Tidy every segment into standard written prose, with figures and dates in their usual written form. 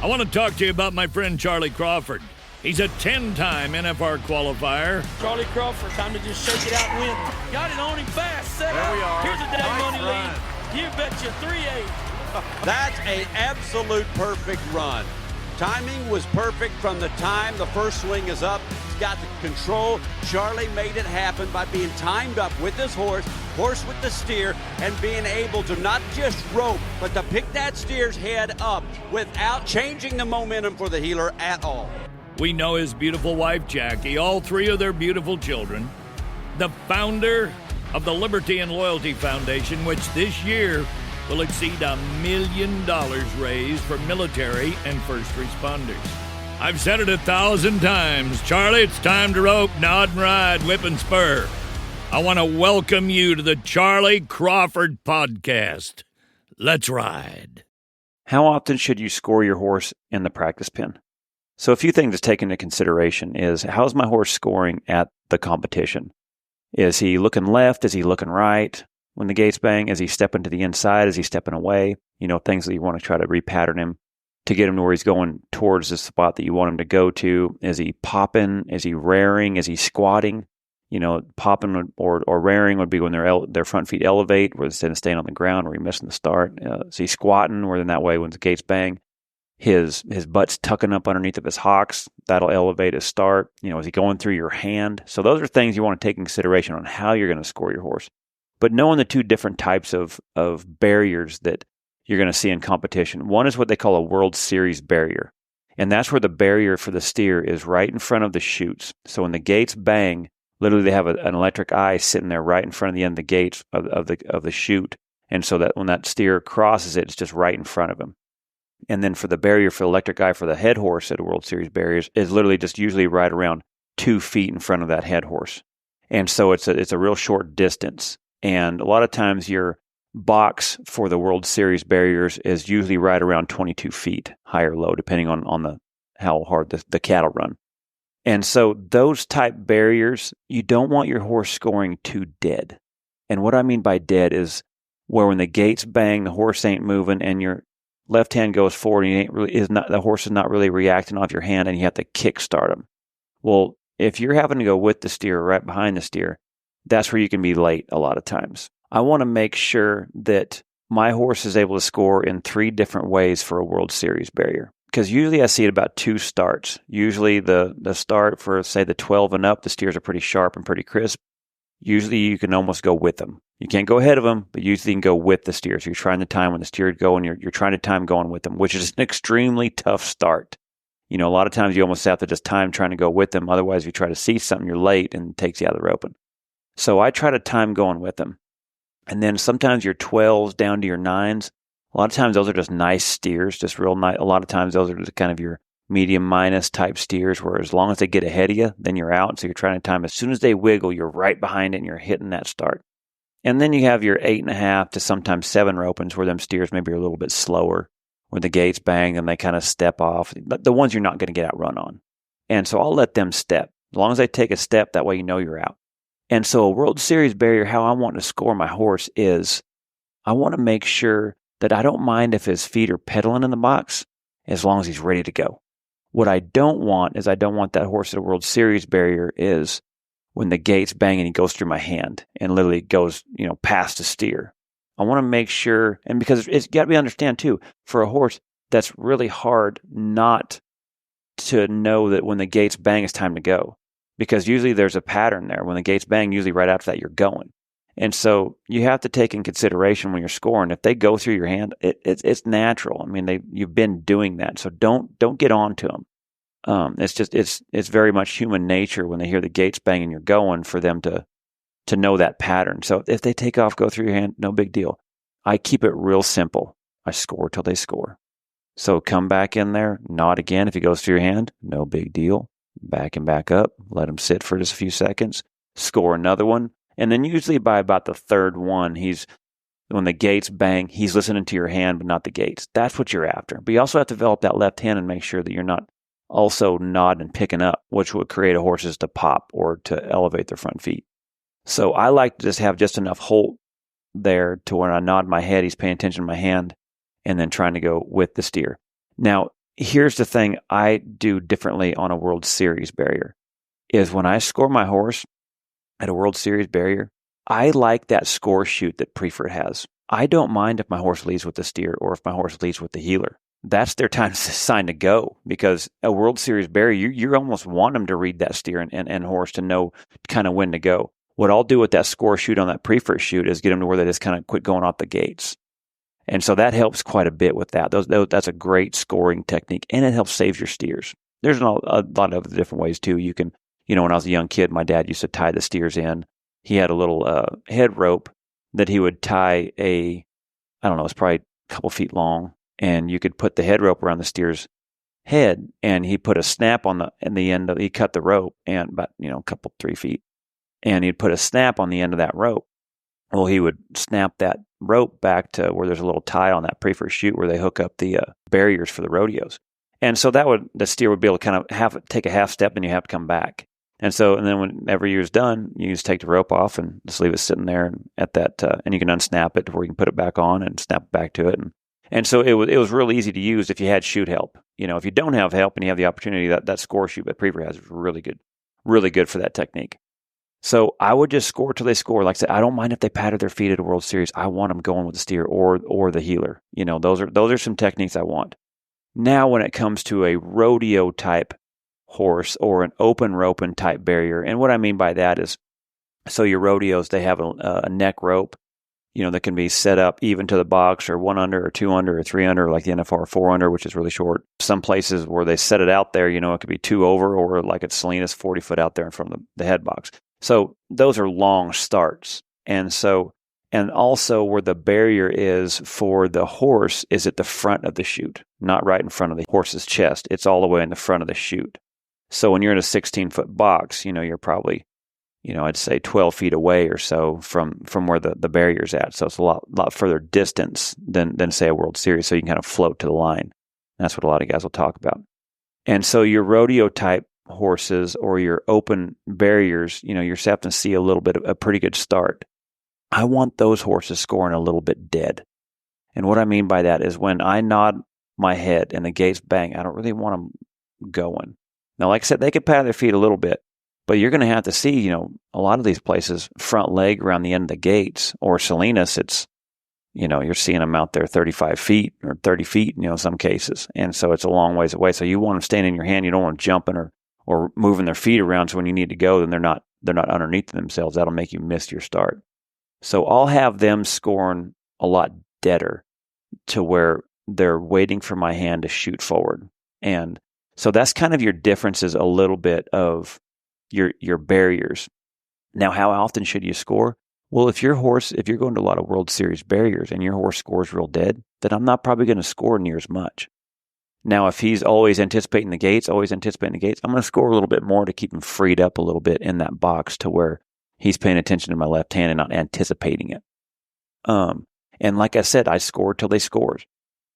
I want to talk to you about my friend Charlie Crawford. He's a 10-time NFR qualifier. Charlie Crawford, time to just shake it out and win. Got it on him fast. Set there up. We are. Here's a day nice money run. lead. You betcha 3-8. That's an absolute perfect run. Timing was perfect from the time the first swing is up. He's got the control. Charlie made it happen by being timed up with his horse with the steer, and being able to not just rope, but to pick that steer's head up without changing the momentum for the heeler at all. We know his beautiful wife, Jackie, all three of their beautiful children, the founder of the Liberty and Loyalty Foundation, which this year will exceed $1 million raised for military and first responders. I've said it 1,000 times. Charlie, it's time to rope, nod and ride, whip and spur. I want to welcome you to the Charlie Crawford Podcast. Let's ride. How often should you score your horse in the practice pen? So a few things to take into consideration is, how's my horse scoring at the competition? Is he looking left? Is he looking right? When the gates bang, is he stepping to the inside? Is he stepping away? You know, things that you want to try to repattern him to get him to where he's going towards the spot that you want him to go to. Is he popping? Is he rearing? Is he squatting? You know, popping or rearing would be when their front feet elevate, where instead of staying on the ground, where you're missing the start. Is he squatting? Where in that way, when the gates bang, his butt's tucking up underneath of his hocks. That'll elevate his start. You know, is he going through your hand? So those are things you want to take in consideration on how you're going to score your horse. But knowing the two different types of barriers that you're going to see in competition. One is what they call a World Series barrier. And that's where the barrier for the steer is right in front of the chutes. So when the gates bang, literally they have an electric eye sitting there right in front of the end of the gates of the chute. And so that when that steer crosses it, it's just right in front of him. And then for the barrier for the electric eye for the head horse at a World Series barriers is literally just usually right around 2 feet in front of that head horse. And so it's a real short distance. And a lot of times your box for the World Series barriers is usually right around 22 feet, high or low, depending on how hard the cattle run. And so those type barriers, you don't want your horse scoring too dead. And what I mean by dead is where when the gates bang, the horse ain't moving, and your left hand goes forward, and the horse is not really reacting off your hand, and you have to kick start him. Well, if you're having to go with the steer, right behind the steer, that's where you can be late a lot of times. I want to make sure that my horse is able to score in 3 different ways for a World Series barrier. Because usually I see it about 2 starts. Usually the start for, say, the 12 and up, the steers are pretty sharp and pretty crisp. Usually you can almost go with them. You can't go ahead of them, but usually you can go with the steer. So you're trying to time when the steer go, and you're trying to time going with them, which is an extremely tough start. You know, a lot of times you almost have to just time trying to go with them. Otherwise, if you try to see something, you're late and it takes you out of the roping. So I try to time going with them. And then sometimes your 12s down to your 9s, a lot of times those are just nice steers, just real nice. A lot of times those are just kind of your medium minus type steers, where as long as they get ahead of you, then you're out. So you're trying to time as soon as they wiggle, you're right behind it and you're hitting that start. And then you have your 8.5 to sometimes 7 ropings, where them steers maybe are a little bit slower, where the gates bang and they kind of step off. The ones you're not going to get outrun on. And so I'll let them step. As long as they take a step, that way you know you're out. And so a World Series barrier, how I want to score my horse is I want to make sure that I don't mind if his feet are pedaling in the box as long as he's ready to go. What I don't want is I don't want that horse at a World Series barrier is when the gates bang and he goes through my hand and literally goes, past the steer. I want to make sure, and because it's got to be understand too, for a horse, that's really hard not to know that when the gates bang, it's time to go. Because usually there's a pattern there. When the gates bang, usually right after that, you're going. And so you have to take in consideration when you're scoring. If they go through your hand, it's natural. I mean, you've been doing that. So don't get on to them. It's very much human nature when they hear the gates bang and you're going for them to know that pattern. So if they take off, go through your hand, no big deal. I keep it real simple. I score till they score. So come back in there, nod again. If he goes through your hand, no big deal. Back and back up, let him sit for just a few seconds, score another one. And then usually by about the third one, when the gates bang, he's listening to your hand, but not the gates. That's what you're after. But you also have to develop that left hand and make sure that you're not also nodding and picking up, which would create a horses to pop or to elevate their front feet. So I like to just have just enough hold there to when I nod my head, he's paying attention to my hand and then trying to go with the steer. Now, here's the thing I do differently on a World Series barrier is when I score my horse at a World Series barrier, I like that score chute that Preferred has. I don't mind if my horse leads with the steer or if my horse leads with the heeler. That's their time sign to go, because a World Series barrier, you almost want them to read that steer and horse to know kind of when to go. What I'll do with that score chute on that Preferred chute is get them to where they just kind of quit going off the gates. And so that helps quite a bit with that. That's a great scoring technique, and it helps save your steers. There's a lot of different ways too. You can, when I was a young kid, my dad used to tie the steers in. He had a little head rope that he would tie it's probably a couple feet long, and you could put the head rope around the steer's head, and he put a snap on the end of. He cut the rope and about a couple 3 feet, and he'd put a snap on the end of that rope. Well, he would snap that rope back to where there's a little tie on that Preferred chute where they hook up the barriers for the rodeos. And so the steer would be able to kind of take a half step and you have to come back. And then whenever you're done, you just take the rope off and just leave it sitting there and at that, and you can unsnap it to where you can put it back on and snap it back to it. And so it was really easy to use if you had chute help. If you don't have help and you have the opportunity, that score chute that Preferred has is really good for that technique. So I would just score till they score. Like I said, I don't mind if they patted their feet at a World Series. I want them going with the steer or the heeler. Those are some techniques I want. Now, when it comes to a rodeo type horse or an open roping type barrier, and what I mean by that is, so your rodeos, they have a neck rope, that can be set up even to the box, or 1 under or 2 under or 3 under, like the NFR 4 under, which is really short. Some places where they set it out there, it could be 2 over, or like at Salinas, 40 foot out there in front of the head box. So those are long starts. And also where the barrier is for the horse is at the front of the chute, not right in front of the horse's chest. It's all the way in the front of the chute. So when you're in a 16-foot box, you're probably, I'd say 12 feet away or so from where the barrier's at. So it's a lot further distance than say a World Series. So you can kind of float to the line. That's what a lot of guys will talk about. And so your rodeo type horses or your open barriers, you're starting to see a little bit of a pretty good start. I want those horses scoring a little bit dead. And what I mean by that is when I nod my head and the gates bang, I don't really want them going. Now, like I said, they could pat their feet a little bit, but you're going to have to see, a lot of these places, front leg around the end of the gates, or Salinas, it's, you're seeing them out there 35 feet or 30 feet, in some cases. And so it's a long ways away. So you want them staying in your hand. You don't want them jumping or moving their feet around, so when you need to go, then they're not underneath themselves. That'll make you miss your start. So I'll have them scoring a lot deader to where they're waiting for my hand to shoot forward. And so that's kind of your differences a little bit of your barriers. Now, how often should you score? Well, if you're going to a lot of World Series barriers and your horse scores real dead, then I'm not probably going to score near as much. Now, if he's always anticipating the gates, I'm going to score a little bit more to keep him freed up a little bit in that box to where he's paying attention to my left hand and not anticipating it. And like I said, I score till they score.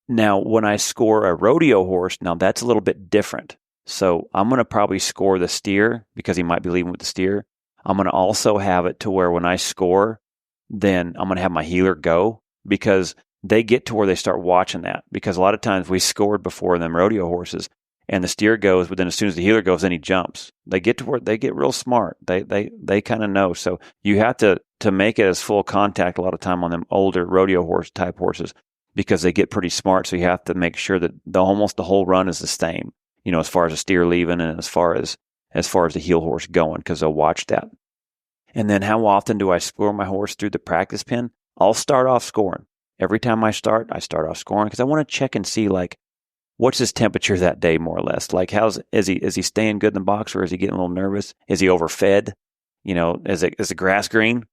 Now, when I score a rodeo horse, now that's a little bit different. So I'm going to probably score the steer because he might be leaving with the steer. I'm going to also have it to where when I score, then I'm going to have my heeler go, because they get to where they start watching that. Because a lot of times we scored before them rodeo horses and the steer goes, but then as soon as the heeler goes, then he jumps. They get to where they get real smart. They kind of know. So you have to make it as full contact a lot of time on them older rodeo horse type horses, because they get pretty smart. So you have to make sure that almost the whole run is the same, as far as the steer leaving and as far as the heel horse going, because they'll watch that. And then how often do I score my horse through the practice pen? I'll start off scoring. Every time I start off scoring, because I want to check and see, like, what's his temperature that day, more or less. Like, is he staying good in the box, or is he getting a little nervous? Is he overfed? Is the grass green?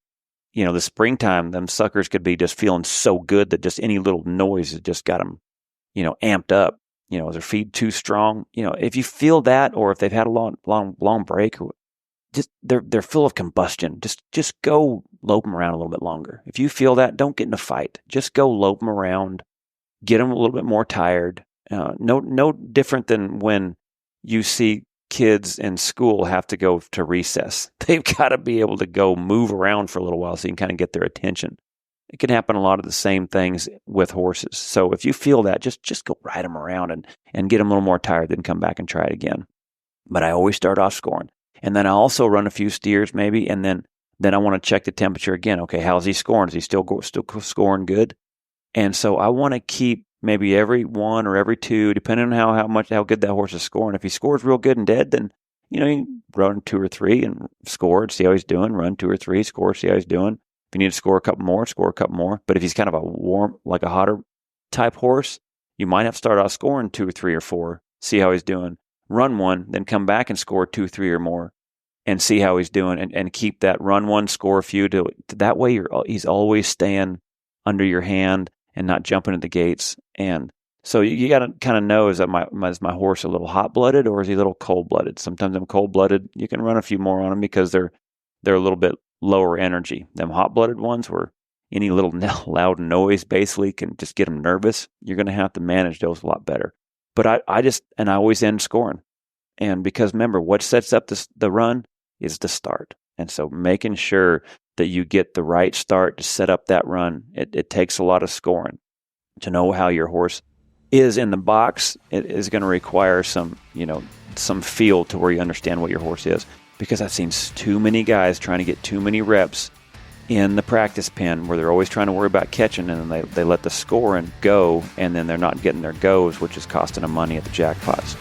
The springtime, them suckers could be just feeling so good that just any little noise has just got them, amped up. Is their feed too strong? If you feel that, or if they've had a long break, or just they're full of combustion, just go lope them around a little bit longer. If you feel that, don't get in a fight. Just go lope them around, get them a little bit more tired. No different than when you see kids in school have to go to recess. They've got to be able to go move around for a little while so you can kind of get their attention. It can happen a lot of the same things with horses. So if you feel that, just go ride them around and get them a little more tired, then come back and try it again. But I always start off scoring. And then I also run a few steers maybe, and then I want to check the temperature again. Okay, how's he scoring? Is he still scoring good? And so I want to keep maybe every 1 or every 2, depending on how good that horse is scoring. If he scores real good and dead, then you can run 2 or 3 and score it, see how he's doing. Run 2 or 3, score, see how he's doing. If you need to score a couple more, score a couple more. But if he's kind of a warm, like a hotter type horse, you might have to start off scoring 2 or 3 or 4, see how he's doing. Run 1, then come back and score 2, 3 or more, and see how he's doing, and keep that run 1, score a few. That way, he's always staying under your hand and not jumping at the gates. And so you got to kind of know, is my horse a little hot-blooded or is he a little cold-blooded? Sometimes I'm cold-blooded. You can run a few more on them because they're a little bit lower energy. Them hot-blooded ones where any little loud noise basically can just get them nervous. You're going to have to manage those a lot better. But I always end scoring. And because remember, what sets up the run is the start. And so making sure that you get the right start to set up that run, it takes a lot of scoring. To know how your horse is in the box, it is going to require some feel to where you understand what your horse is. Because I've seen too many guys trying to get too many reps in the practice pen where they're always trying to worry about catching, and they let the scoring go, and then they're not getting their goes, which is costing them money at the jackpots.